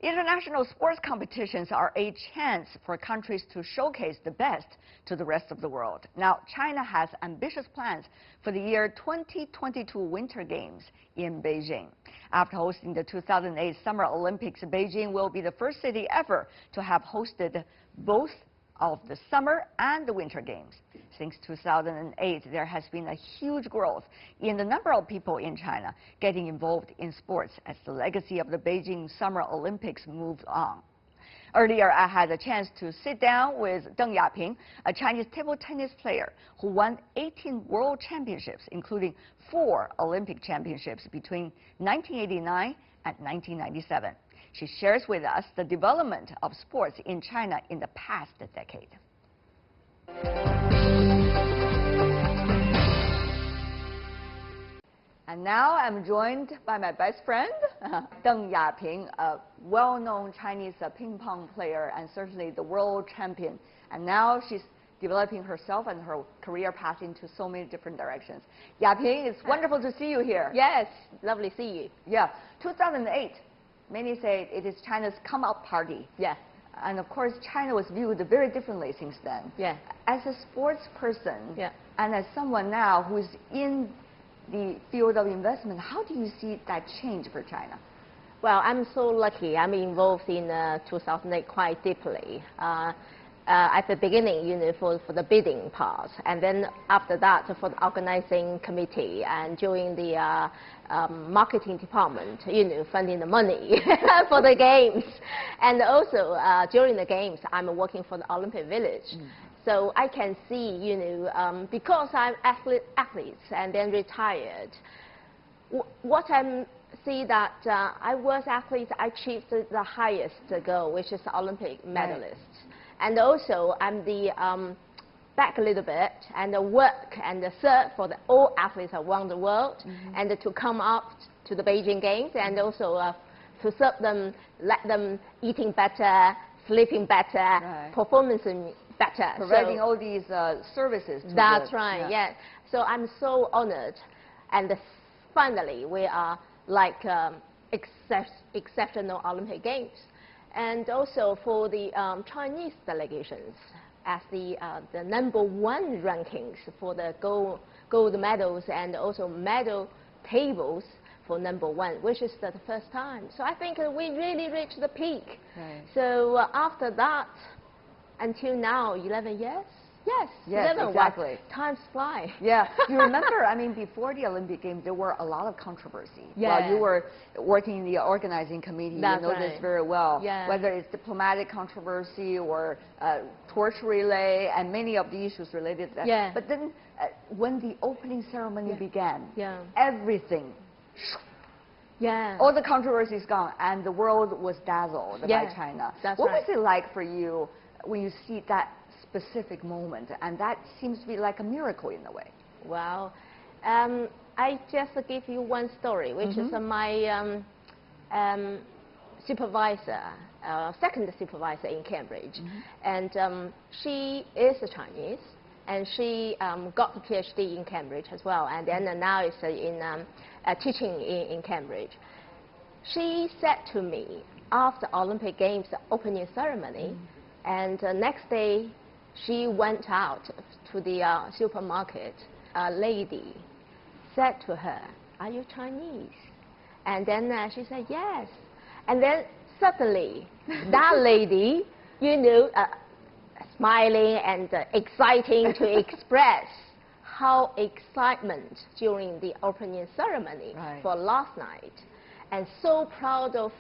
International sports competitions are a chance for countries to showcase the best to the rest of the world. Now, China has ambitious plans for the year 2022 Winter Games in Beijing. After hosting the 2008 Summer Olympics, Beijing will be the first city ever to have hosted both of the Summer and the Winter Games. Since 2008, there has been a huge growth in the number of people in China getting involved in sports as the legacy of the Beijing Summer Olympics moved on. Earlier, I had a chance to sit down with Deng Yaping, a Chinese table tennis player who won 18 world championships, including 4 Olympic championships between 1989 and 1997. She shares with us the development of sports in China in the past decade. And now I'm joined by my best friend, Deng Yaping, a well-known Chinese ping pong player and certainly the world champion. And now she's developing herself and her career path into so many different directions. Yaping, it's wonderful to see you here. Yes, lovely to see you. Yeah, 2008. Many say it is China's come-out party. Yeah. And of course, China was viewed very differently since then. Yeah. As a sports person, yeah, and as someone now who's in the field of investment, how do you see that change for China? Well, I'm so lucky. I'm involved in 2008 quite deeply. At the beginning, for the bidding part, and then after that for the organizing committee, and during the marketing department, funding the money for the games, and also during the games, I'm working for the Olympic Village. So I can see, because I'm athletes and then retired, what I see that I was athlete, I achieved the highest goal, which is the Olympic medalist. Right. And also, I'm the back a little bit and work and serve for all athletes around the world, and to come up to the Beijing Games, and also to serve them, let them eating better, sleeping better, right, performing better. Providing all these services to That's right, yeah. So I'm so honored, and finally we are like exceptional Olympic Games. And also for the Chinese delegations, as the #1 rankings for the gold medals and also medal tables for #1, which is the first time. So I think we really reached the peak. Right. So after that, until now, 11 years? Yes, 11, exactly. Time flies. Yeah, you remember, I mean, before the Olympic Games, there were a lot of controversy. Yeah. While you were working in the organizing committee, That's you know right. this very well. Yeah. Whether it's diplomatic controversy or torch relay and many of the issues related to that. Yeah. But then when the opening ceremony began, everything, all the controversy is gone, and the world was dazzled by China. That's what right. was it like for you when you see that specific moment, and that seems to be like a miracle in a way? Well, I just give you one story, which is my supervisor, second supervisor in Cambridge, and she is a Chinese, and she got a PhD in Cambridge as well, and then now is in teaching in Cambridge. She said to me after Olympic Games opening ceremony, and next day she went out to the supermarket. A lady said to her, "Are you Chinese?" And then she said, "Yes." And then suddenly, that lady, smiling and exciting to express how excitement during the opening ceremony for last night, and so proud of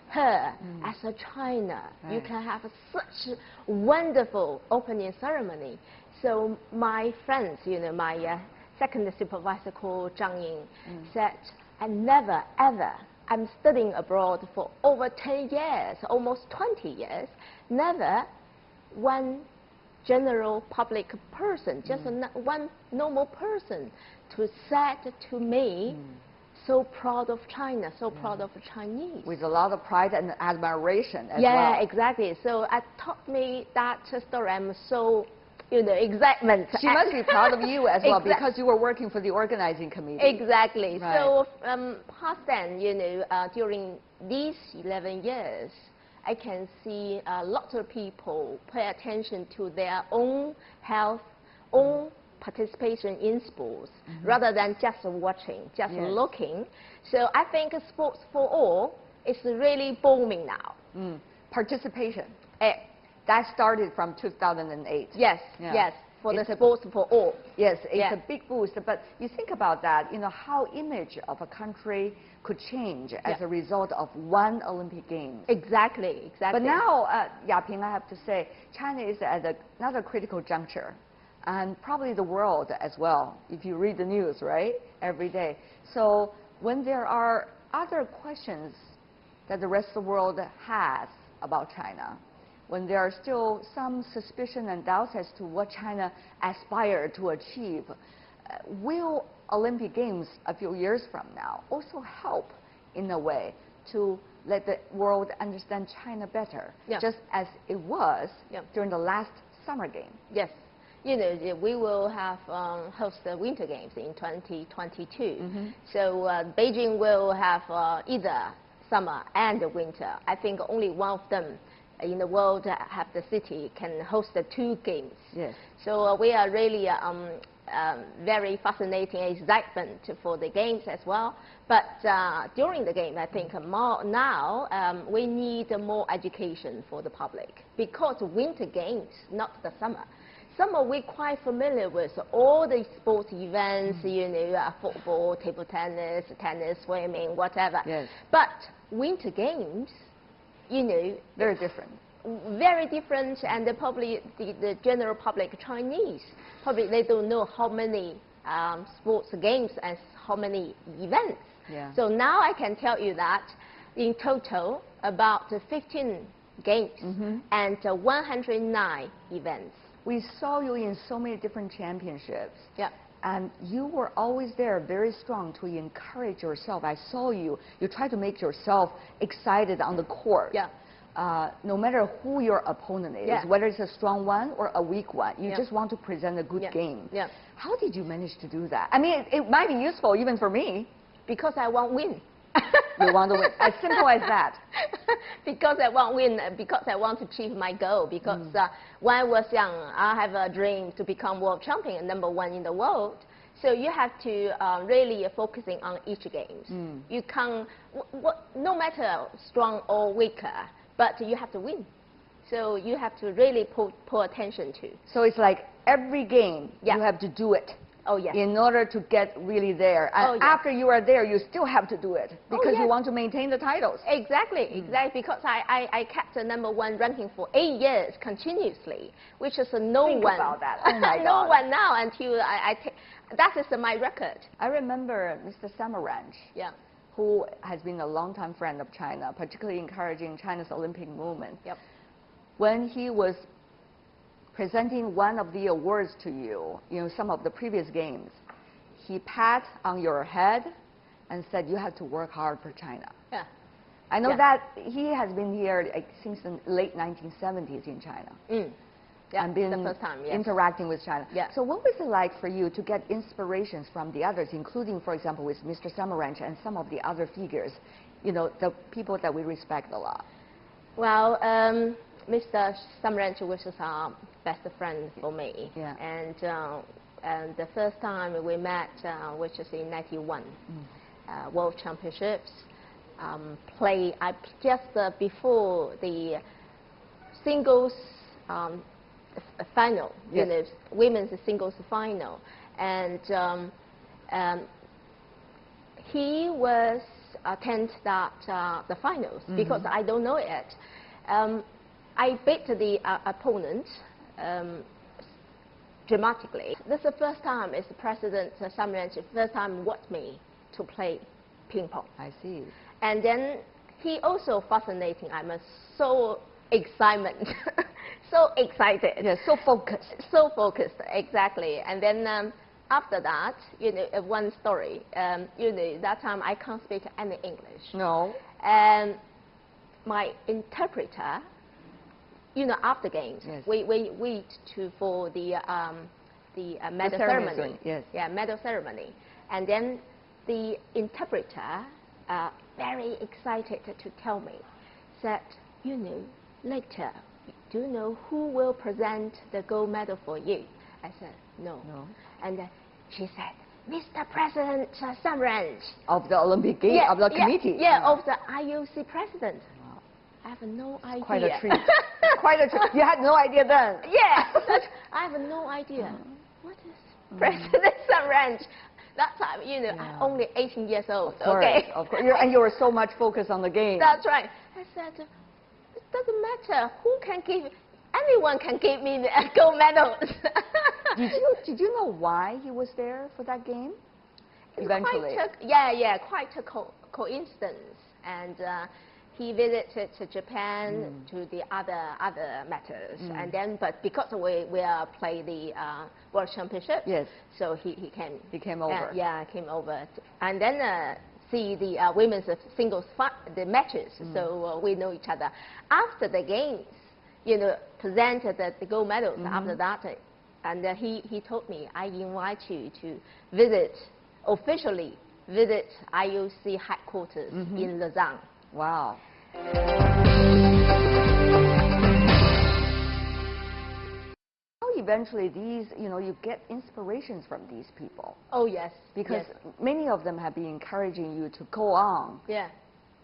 her as a China. You can have such wonderful opening ceremony. So my friends, my second supervisor called Zhang Ying, said, "I never ever, I'm studying abroad for over 10 years, almost 20 years, never one general public person, just one normal person to say to me, so proud of China, so proud of the Chinese." With a lot of pride and admiration as well. Yeah, exactly. So it taught me that story. I'm so, excitement. She must be proud of you as well, because you were working for the organizing committee. Exactly. Right. So past then, during these 11 years, I can see lots of people pay attention to their own health, own participation in sports, rather than just watching, just looking. So I think sports for all is really booming now. Participation. That started from 2008. Yes, yes. For the sports for all. Yes, it's a big boost. But you think about that, how image of a country could change as a result of one Olympic Games. Exactly, exactly. But now, Yaping, I have to say, China is at another critical juncture, and probably the world as well, if you read the news, right, every day. So when there are other questions that the rest of the world has about China, when there are still some suspicion and doubts as to what China aspired to achieve, will Olympic Games a few years from now also help in a way to let the world understand China better, just as it was during the last Summer Games? Yes. We will have host the Winter Games in 2022. So Beijing will have either summer and winter. I think only one of them in the world have the city can host the two games. Yes. So we are really very fascinating excitement for the games as well. But during the game, I think now we need more education for the public, because Winter Games, not the summer. Summer, we're quite familiar with all the sports events, football, table tennis, swimming, whatever. Yes. But Winter Games, very different. Very different, and the general public, Chinese public, they don't know how many sports games and how many events. Yeah. So now I can tell you that in total, about 15 games and 109 events. We saw you in so many different championships. Yeah. And you were always there, very strong, to encourage yourself. I saw you. You try to make yourself excited on the court. Yeah. No matter who your opponent is, whether it's a strong one or a weak one, you just want to present a good game. Yeah. How did you manage to do that? I mean, it might be useful even for me. Because I want to win. You want to win. As simple as that. Because I want to win, because I want to achieve my goal. Because when I was young, I have a dream to become world champion, #1 in the world. So you have to really focusing on each game. You can't, no matter strong or weaker, but you have to win. So you have to really pay attention to. So it's like every game you have to do it. Oh, yes. In order to get really there. And after you are there, you still have to do it because you want to maintain the titles. Exactly, exactly. Because I kept the #1 ranking for 8 years continuously, which is no Think one. about that. Oh my God. No one now until that is my record. I remember Mr. Samaranch, who has been a longtime friend of China, particularly encouraging China's Olympic movement. Yep. When he was presenting one of the awards to you, some of the previous games, he pat on your head and said, you have to work hard for China. Yeah. I know that he has been here since the late 1970s in China. Yeah, and been the first time, interacting with China. Yeah. So what was it like for you to get inspirations from the others, including, for example, with Mr. Samaranch and some of the other figures, the people that we respect a lot? Well, Mr. Samaranch was our best friend for me. Yeah. And the first time we met, which is in '91, World Championships, just before the singles final, women's singles final, and he was attend the finals because I don't know it. I beat the opponent dramatically. This is the first time President Samaranch first time watched me to play ping pong. I see. And then he also fascinating. I'm so excitement, so excited. Yeah, so focused. So focused, exactly. And then after that, one story. That time I can't speak any English. No. And my interpreter, after games, we wait for the medal ceremony. Yes. Yeah, medal ceremony. And then the interpreter, very excited to tell me, said, you know, later, do you know who will present the gold medal for you? I said, no. No. And she said, Mr. President Samaranch. Of the Olympic Games, of the committee? Yeah, of the IOC president. Wow. I have no idea. Quite a treat. Quite a treat. You had no idea then? Yeah. I have no idea. What is President Samaranch? That time, you know, Yeah. only 18 years old. Of course, okay. of course. And you were so much focused on the game. That's right. I said, it doesn't matter who can give. Anyone can give me the gold medals. Did you know why he was there for that game? Eventually. Quite a coincidence. And he visited to Japan to the other matters. And then, but because we are play the World Championship, yes. so he came. He came over. Came over. And then see the women's singles the matches. So we know each other. After the games, you know, presented the gold medals after that. And he told me, I invite you to officially visit IOC headquarters in Lausanne. Wow. How eventually these, you know, you get inspirations from these people? Oh, yes. Because many of them have been encouraging you to go on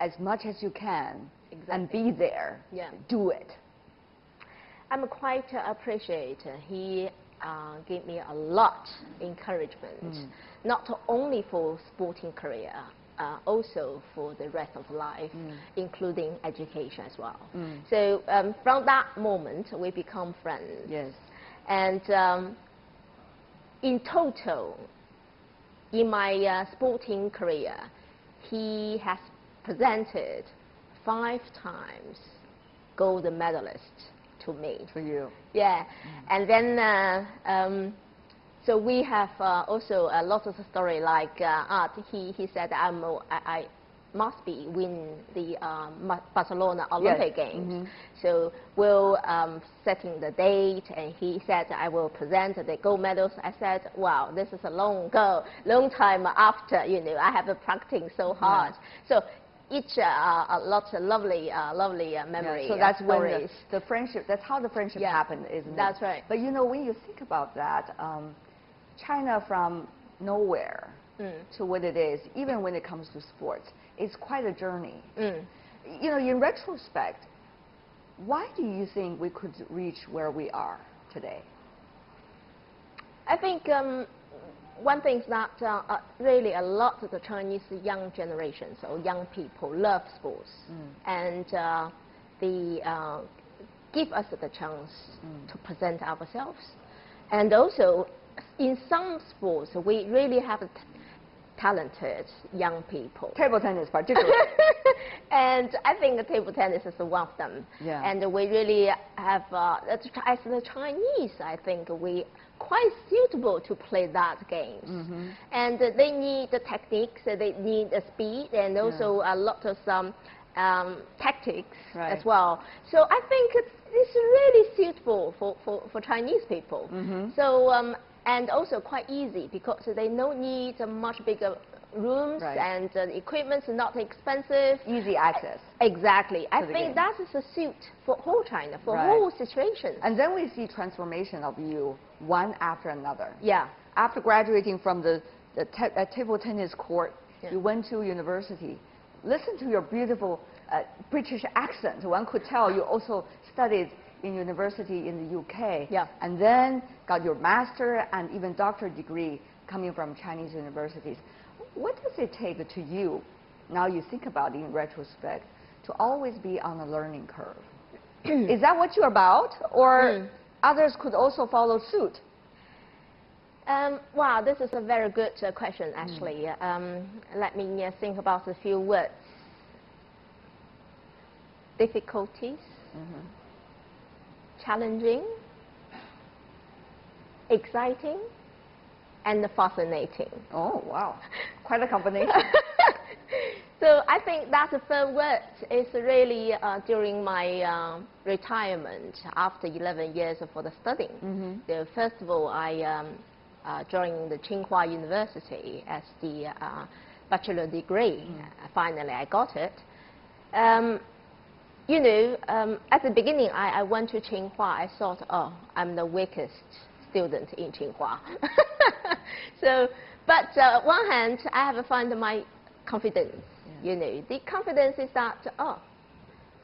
as much as you can and be there. Yeah. Do it. I'm quite appreciate. He gave me a lot encouragement, not only for sporting career, also for the rest of life, including education as well. So from that moment, we become friends. Yes. And in total, in my sporting career, he has presented 5 times gold medalist to me. For you. Yeah. And then so we have also a lot of story like he said I must be win the Barcelona Olympic Games. So we'll setting the date, and he said I will present the gold medals. I said, wow, this is a long time after, you know, I have been practicing so hard. So each a lot of lovely memories. So that's stories. when the friendship. That's how the friendship happened, isn't it? That's right. But you know, when you think about that, China from nowhere to what it is, even when it comes to sports, it's quite a journey. You know, in retrospect, why do you think we could reach where we are today? I think one thing is that really a lot of the Chinese young generations or young people love sports, and they give us the chance to present ourselves. And also, in some sports, we really have talented young people. Table tennis, particularly. And I think table tennis is one of them. Yeah. And we really have, as the Chinese, I think we quite suitable to play that game. And they need the techniques, they need the speed, and also a lot of some tactics as well. So I think it's really suitable for Chinese people. So and also quite easy because they don't need much bigger rooms, and the equipment is not expensive. Easy access. Exactly. I think that is a suit for whole China, for whole situation. And then we see transformation of you one after another. Yeah. After graduating from the table tennis court, you went to university. Listen to your beautiful British accent. One could tell you also studied in university in the UK. Yeah. And then got your master and even doctorate degree coming from Chinese universities. What does it take to you, now you think about it in retrospect, to always be on a learning curve? Is that what you're about? Or others could also follow suit? Wow, this is a very good question, actually. Let me think about a few words. Difficulties, challenging, exciting, and fascinating. Oh, wow. Quite a combination. So I think that the third word is really during my retirement after 11 years for the studying. First of all, I joined the Tsinghua University as the bachelor degree. Finally, I got it. you know, at the beginning, I went to Tsinghua. I thought, oh, I'm the weakest student in Tsinghua. So, but one hand, I have found my confidence. Yeah. You know, the confidence is that, oh,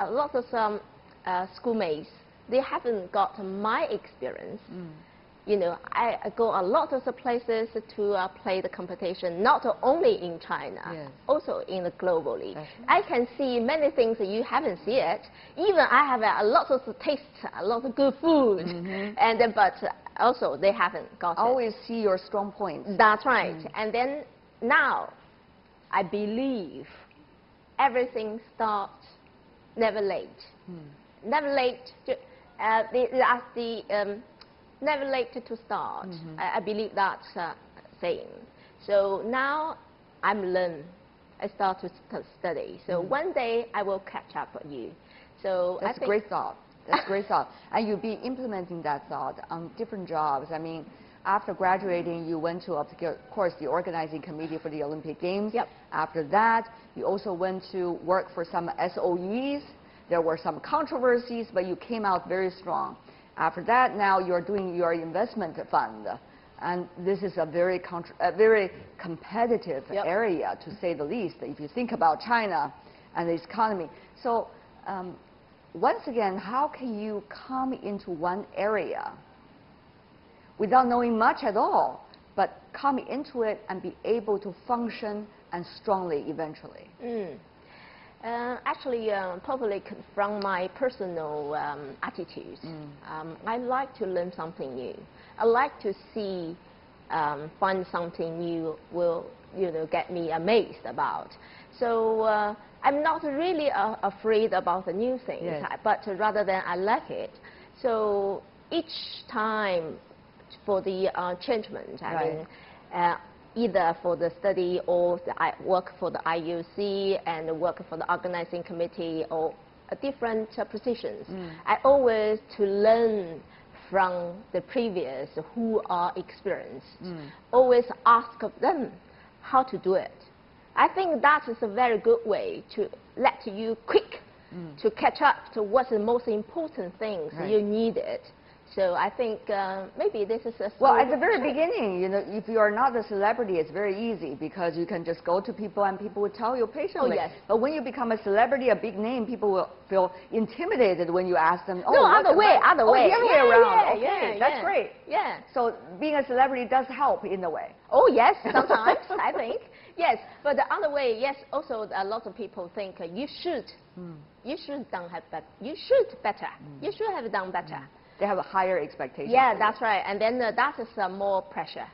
a lot of schoolmates, they haven't got my experience. You know, I go a lot of the places to play the competition, not only in China, yes, also in the globally. Right. I can see many things that you haven't seen it. Even I have a lot of taste, a lot of good food, and but also they haven't got Always see your strong points. That's right. And then now, I believe everything starts never late. Never late. Never late to start. I believe that's saying. So now I'm learning. I start to study. So one day I will catch up with you. So that's a great thought. That's great thought. And you'll be implementing that thought on different jobs. I mean, after graduating, you went to, of course, the organizing committee for the Olympic Games. Yep. After that, you also went to work for some SOEs. There were some controversies, but you came out very strong. After that, now you're doing your investment fund. And this is a very competitive area, to say the least, if you think about China and the economy. So once again, how can you come into one area without knowing much at all, but come into it and be able to function and strongly eventually? Actually, probably from my personal attitudes, I like to learn something new. I like to see, find something new will, you know, get me amazed about. So I'm not really afraid about the new things, yes, but rather than I like it. So each time for the changement, I mean, either for the study or I work for the IUC and work for the organizing committee or different positions. I always to learn from the previous who are experienced. Always ask them how to do it. I think that is a very good way to let you quick to catch up to what's the most important things you needed. So I think maybe this is a... Well, at the very beginning, you know, if you are not a celebrity, it's very easy because you can just go to people and people will tell you patiently. Oh, yes. But when you become a celebrity, a big name, people will feel intimidated when you ask them, no, other way. The other way around. Yeah, okay, that's great. Yeah. So being a celebrity does help in a way. Oh, yes, sometimes, I think. Yes, but the other way, yes, also a lot of people think you should. You should have better. You should better. You should have done better. They have a higher expectation. Yeah, that's right. And then that is more pressure.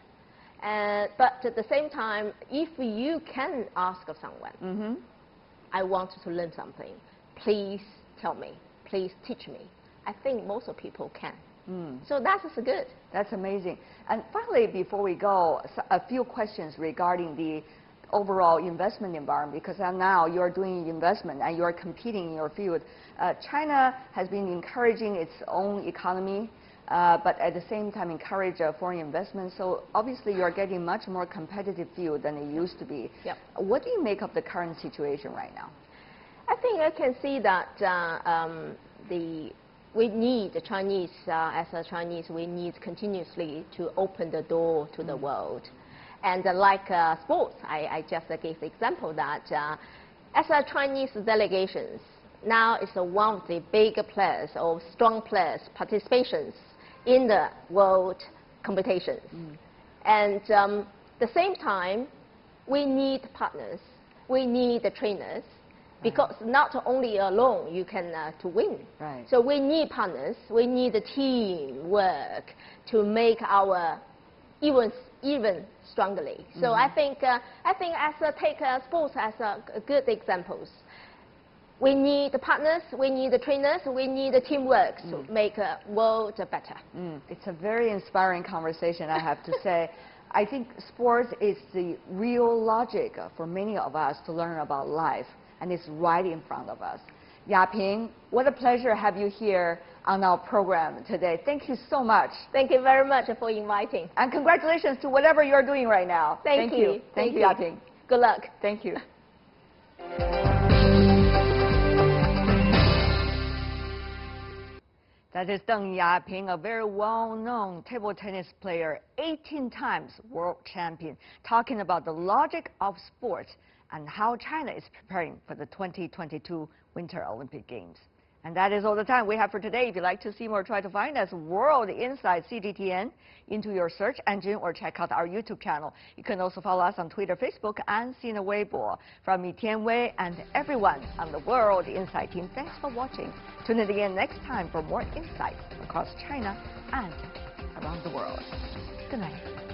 But at the same time, if you can ask of someone, I want to learn something, please tell me, please teach me. I think most of people can. So that is good. That's amazing. And finally, before we go, a few questions regarding the overall investment environment, because now you're doing investment and you're competing in your field. China has been encouraging its own economy, but at the same time encourage foreign investment. So obviously you're getting much more competitive field than it used to be. Yep. What do you make of the current situation right now? I think I can see that we need, the Chinese, as a Chinese, we need continuously to open the door to the world. And like sports, I just gave the example that as a Chinese delegations, now it's one of the big players or strong players participations in the world competitions. And the same time, we need partners, we need the trainers, because not only alone you can to win. So we need partners, we need a team work to make our even strongly. So I think as take sports as a good examples. We need the partners, we need the trainers, we need the teamwork to make a world better. It's a very inspiring conversation, I have to say. I think sports is the real logic for many of us to learn about life, and it's right in front of us. Yaping, what a pleasure to have you here on our program today. Thank you so much. Thank you very much for inviting. And congratulations to whatever you're doing right now. Thank you. Thank you, Yaping. Good luck. Thank you. That is Deng Yaping, a very well-known table tennis player, 18 times world champion, talking about the logic of sports and how China is preparing for the 2022 Winter Olympic Games. And that is all the time we have for today. If you'd like to see more, try to find us World Insight CGTN into your search engine or check out our YouTube channel. You can also follow us on Twitter, Facebook, and Sina Weibo. From me, Tian Wei, and everyone on the World Insight team, thanks for watching. Tune in again next time for more insights across China and around the world. Good night.